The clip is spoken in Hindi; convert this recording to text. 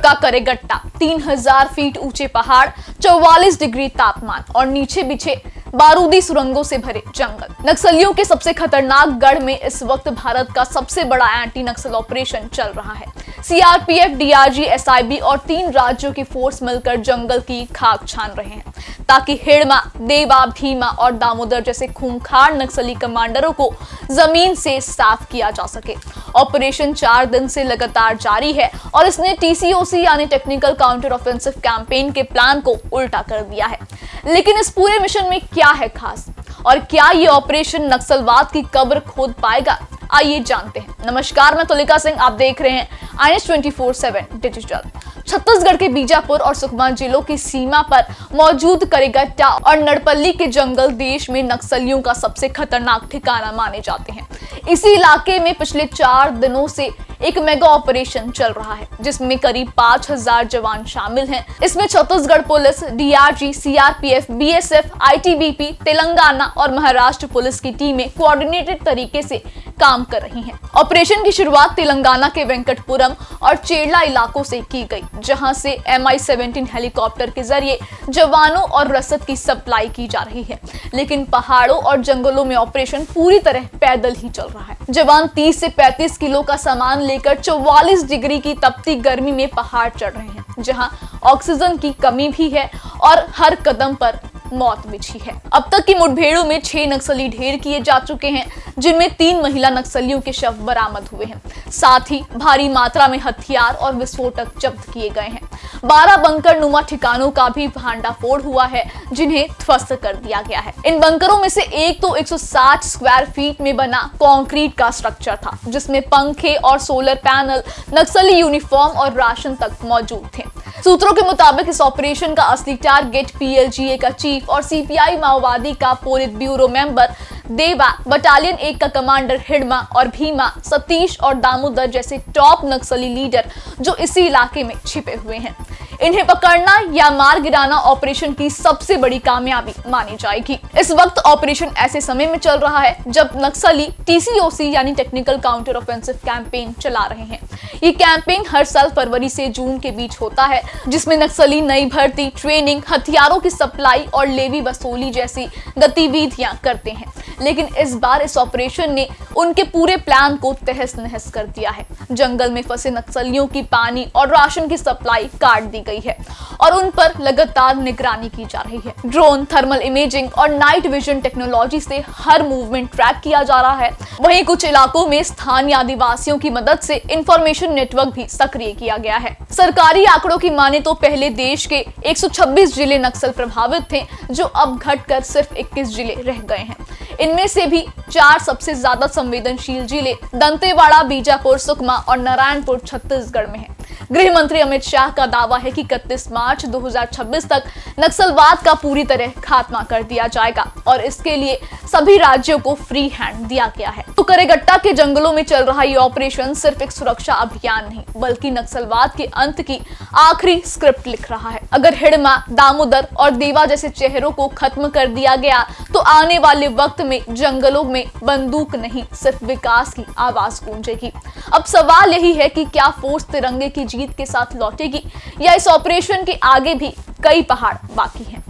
का करेगट्टा, 3000 फीट ऊंचे पहाड़, 44 डिग्री तापमान और नीचे बिछे बारूदी सुरंगों से भरे जंगल। नक्सलियों के सबसे खतरनाक गढ़ में इस वक्त भारत का सबसे बड़ा एंटी नक्सल ऑपरेशन चल रहा है। सीआरपीएफ, डीआरजी, एसआईबी और 3 राज्यों की फोर्स मिलकर जंगल की खाक छान रहे हैं ताकि हिड़मा, देवा, भीमा और दामोदर जैसे खूंखार नक्सली कमांडरों को जमीन से साफ किया जा सके। ऑपरेशन 4 दिन से लगातार जारी है और इसने टीसीओसी यानी टेक्निकल काउंटर ऑफेंसिव कैंपेन के प्लान को उल्टा कर दिया है। लेकिन इस पूरे मिशन में क्या है खास और क्या ये ऑपरेशन नक्सलवाद की कब्र खोद पाएगा? आइए जानते हैं। नमस्कार, मैं तुलिका सिंह, आप देख रहे हैं INS 24/7 डिजिटल। छत्तीसगढ़ के बीजापुर और सुकमा जिलों की सीमा पर मौजूद करेगट्टा और नड़पल्ली के जंगल देश में नक्सलियों का सबसे खतरनाक ठिकाना माने जाते हैं। इसी इलाके में पिछले 4 दिनों से एक मेगा ऑपरेशन चल रहा है जिसमें करीब 5000 जवान शामिल हैं। इसमें Chhattisgarh police, DRG, CRPF, BSF, ITBP, Telangana और महाराष्ट्र पुलिस की टीमें कोऑर्डिनेटेड तरीके से काम कर रही हैं। ऑपरेशन की शुरुआत तेलंगाना के वेंकटपुरम और चेरला इलाकों से की गई, जहां से MI-17 हेलीकॉप्टर के जरिए जवानों और रसद की सप्लाई की जा रही है। लेकिन पहाड़ों और जंगलों में ऑपरेशन पूरी तरह पैदल ही चल रहा है। जवान 30 से 35 किलो का सामान लेकर 44 डिग्री की तपती गर्मी में पहाड़ चढ़ रहे हैं, जहां ऑक्सीजन की कमी भी है और हर कदम पर मौत बिछी है। अब तक की मुठभेड़ों में 6 नक्सली ढेर किए जा चुके हैं, जिनमें 3 महिला नक्सलियों के शव बरामद हुए हैं। साथ ही भारी मात्रा में हथियार और विस्फोटक जब्त किए गए हैं। 12 बंकर नुमा ठिकानों का भी भांडाफोड़ हुआ है, जिन्हें ध्वस्त कर दिया गया है। इन बंकरों में से एक तो 160 स्क्वायर फीट में बना कंक्रीट का स्ट्रक्चर था, जिसमें पंखे और सोलर पैनल, नक्सली यूनिफॉर्म और राशन तक मौजूद थे। सूत्रों के मुताबिक इस ऑपरेशन का असली टारगेट PLGA का चीफ और CPI माओवादी का पोलित ब्यूरो मेंबर देवा, बटालियन 1 का कमांडर हिड़मा और भीमा, सतीश और दामोदर जैसे टॉप नक्सली लीडर जो इसी इलाके में छिपे हुए हैं। इन्हें पकड़ना या मार गिराना ऑपरेशन की सबसे बड़ी कामयाबी मानी जाएगी। इस वक्त ऑपरेशन ऐसे समय में चल रहा है जब नक्सली TCOC यानी टेक्निकल काउंटर ऑफेंसिव कैंपेन चला रहे हैं। ये कैंपेन हर साल फरवरी से जून के बीच होता है, जिसमें नक्सली नई भर्ती, ट्रेनिंग, हथियारों की सप्लाई और लेवी वसूली जैसी गतिविधियां करते हैं। लेकिन इस बार इस ऑपरेशन ने उनके पूरे प्लान को तहस नहस कर दिया है। जंगल में फंसे नक्सलियों की पानी और राशन की सप्लाई काट दी गई है और उन पर लगातार निगरानी की जा रही है। ड्रोन, थर्मल इमेजिंग और नाइट विजन टेक्नोलॉजी से हर मूवमेंट ट्रैक किया जा रहा है। वहीं कुछ इलाकों में स्थानीय आदिवासियों की मदद से इंफॉर्मेशन नेटवर्क भी सक्रिय किया गया है। सरकारी आंकड़ों की माने तो पहले देश के 126 जिले नक्सल प्रभावित थे, जो अब घटकर सिर्फ 21 जिले रह गए हैं। इनमें से भी 4 सबसे ज्यादा संवेदनशील जिले दंतेवाड़ा, बीजापुर, सुकमा और नारायणपुर छत्तीसगढ़ में हैं। गृह मंत्री अमित शाह का दावा है कि 31 मार्च 2026 तक नक्सलवाद का पूरी तरह खात्मा कर दिया जाएगा और इसके लिए सभी राज्यों को फ्री हैंड दिया गया है। तो करेगट्टा के जंगलों में चल रहा ये ऑपरेशन सिर्फ एक सुरक्षा अभियान नहीं, बल्कि नक्सलवाद के अंत की आखिरी स्क्रिप्ट लिख रहा है। अगर हिड़मा, दामोदर और देवा जैसे चेहरों को खत्म कर दिया गया तो आने वाले वक्त में जंगलों में बंदूक नहीं, सिर्फ विकास की आवाज गूंजेगी। अब सवाल यही है कि क्या फोर्स तिरंगे की जीत के साथ लौटेगी या इस ऑपरेशन के आगे भी कई पहाड़ बाकी हैं।